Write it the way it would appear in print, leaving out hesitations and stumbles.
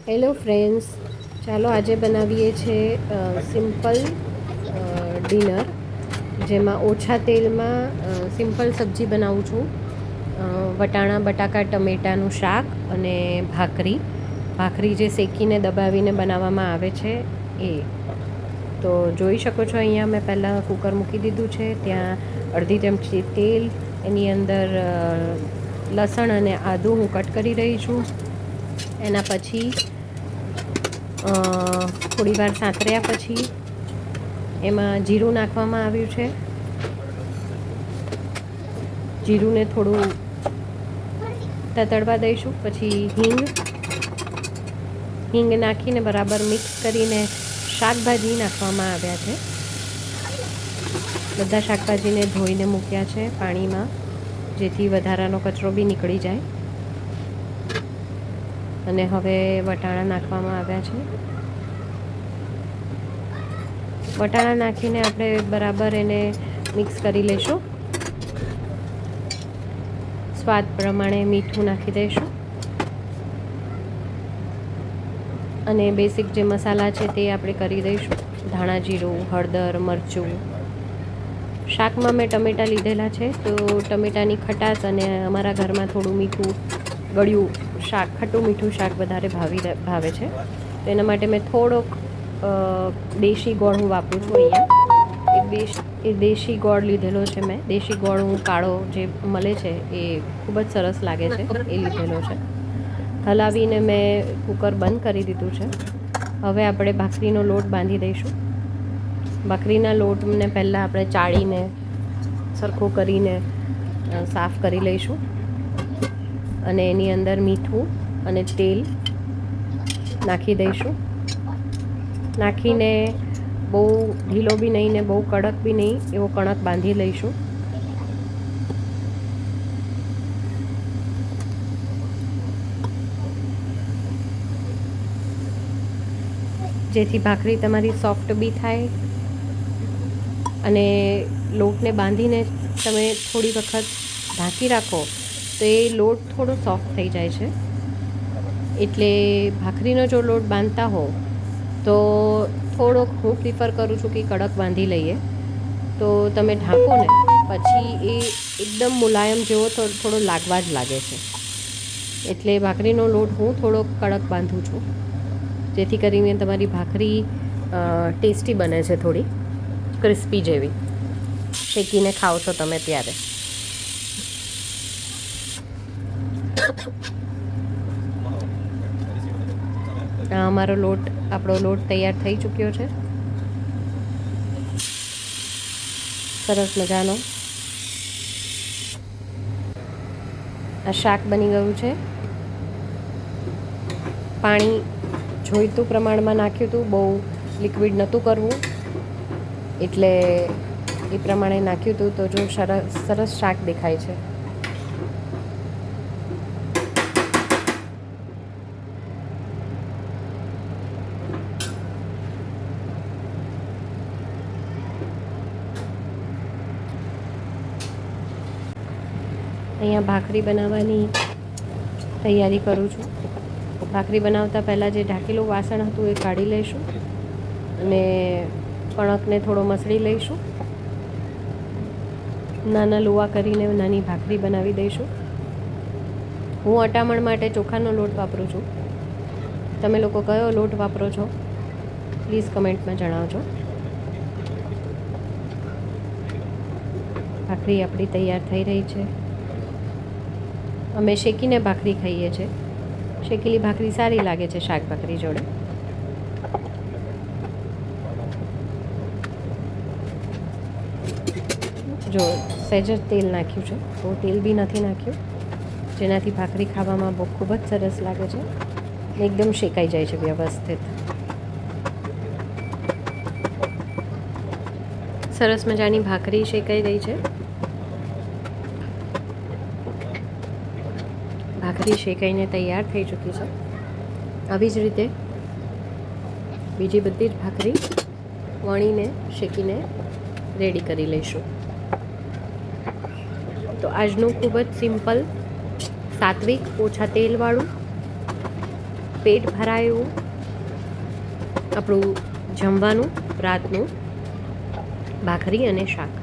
Hello friends, ચાલો આજે બનાવીએ છીએ સિમ્પલ ડિનર, જેમાં ઓછા તેલમાં સિમ્પલ સબ્જી બનાવું છું. વટાણા બટાકા ટમેટાનું શાક અને ભાખરી જે શેકીને દબાવીને બનાવવામાં આવે છે એ. તો જોઈ શકો છો, અહીંયા મેં પહેલાં કુકર મૂકી દીધું છે. ત્યાં અડધી ચમચી તેલ, એની અંદર લસણ અને આદું હું કટ કરી રહી છું. એના પછી થોડી વાર સાંતળ્યા પછી એમાં જીરું નાખવામાં આવ્યું છે. જીરુંને થોડું તતડવા દઈશું. પછી હિંગ નાખીને બરાબર મિક્સ કરીને શાકભાજી નાખવામાં આવ્યા છે. બધા શાકભાજીને ધોઈને મૂક્યા છે પાણીમાં, જેથી વધારાનો કચરો બી નીકળી જાય. અને હવે વટાણા નાખવામાં આવ્યા છે. વટાણા નાખીને આપણે બરાબર એને મિક્સ કરી લઈશું. સ્વાદ પ્રમાણે મીઠું નાખી દઈશું અને બેસિક જે મસાલા છે તે આપણે કરી દઈશું. ધાણા જીરું, હળદર, મરચું. શાકમાં મેં ટમેટાં લીધેલા છે, તો ટમેટાની ખટાશ અને અમારા ઘરમાં થોડું મીઠું ગળ્યું શાક, ખટ્ટું મીઠું શાક વધારે ભાવે છે. તો એના માટે મેં થોડોક દેશી ગોળ હું વાપરું છું. અહીંયા એ દેશી ગોળ લીધેલો છે મેં. દેશી ગોળ હું કાળો જે મળે છે એ ખૂબ જ સરસ લાગે છે, એ લીધેલો છે. હલાવીને મેં કુકર બંધ કરી દીધું છે. હવે આપણે ભાખરીનો લોટ બાંધી દઈશું. ભાખરીના લોટને પહેલાં આપણે ચાળીને સરખો કરીને સાફ કરી લઈશું અને એની અંદર મીઠું અને તેલ નાખી દઈશું. નાખીને બહુ ઢીલો બી નહીં ને બહુ કડક બી નહીં, એવો કણક બાંધી લઈશું. જેથી ભાખરી તમારી સોફ્ટ બી થાય. અને લોટને બાંધીને તમે થોડી વખત ઢાંકી રાખો તો એ લોટ થોડો સોફ્ટ થઈ જાય છે. એટલે ભાખરીનો જો લોટ બાંધતા હો તો થોડોક હું પ્રિફર કરું છું કે કડક બાંધી લઈએ. તો તમે ઢાંકો ને પછી એ એકદમ મુલાયમ જેવો થોડો લાગવા જ લાગે છે. એટલે ભાખરીનો લોટ હું થોડોક કડક બાંધું છું, જેથી કરીને તમારી ભાખરી ટેસ્ટી બને છે, થોડી ક્રિસ્પી જેવી. શેકીને ખાઓ છો તમે ત્યારે. અમારો આપણો લોટ તૈયાર થઈ ચૂક્યો છે. સરસ મજાનો આ શાક બની ગયું છે. પાણી જોઈતું પ્રમાણમાં નાખ્યું હતું, બહુ લિક્વિડ નહોતું કરવું, એટલે એ પ્રમાણે નાખ્યું હતું. તો જો સરસ શાક દેખાય છે. અહીંયા ભાખરી બનાવવાની તૈયારી કરું છું. ભાખરી બનાવતા પહેલાં જે ઢાંકેલું વાસણ હતું એ કાઢી લઈશું અને કણકને થોડો મસળી લઈશું. નાના લુવા કરીને નાની ભાખરી બનાવી દઈશું. હું અટામણ માટે ચોખાનો લોટ વાપરું છું. તમે લોકો કયો લોટ વાપરો છો પ્લીઝ કમેન્ટમાં જણાવજો. ભાખરી આપણી તૈયાર થઈ રહી છે. અમે શેકીને ભાખરી ખાઈએ છીએ. શેકેલી ભાખરી સારી લાગે છે શાક ભાખરી જોડે. જો સહેજ જ તેલ નાખ્યું છે, બહુ તેલ બી નથી નાખ્યું, જેનાથી ભાખરી ખાવામાં બહુ ખૂબ જ સરસ લાગે છે. એકદમ શેકાઈ જાય છે વ્યવસ્થિત. સરસ મજાની ભાખરી શેકાઈ રહી છે. ભાખરી શેકાઈને તૈયાર થઈ ચૂકી છે. આવી જ રીતે બીજી બધી જ ભાખરી વણીને શેકીને રેડી કરી લઈશું. તો આજનું ખૂબ જ સિમ્પલ, સાત્વિક, ઓછા તેલવાળું, પેટ ભરાય એવું આપણું જમવાનું રાતનું ભાખરી અને શાક.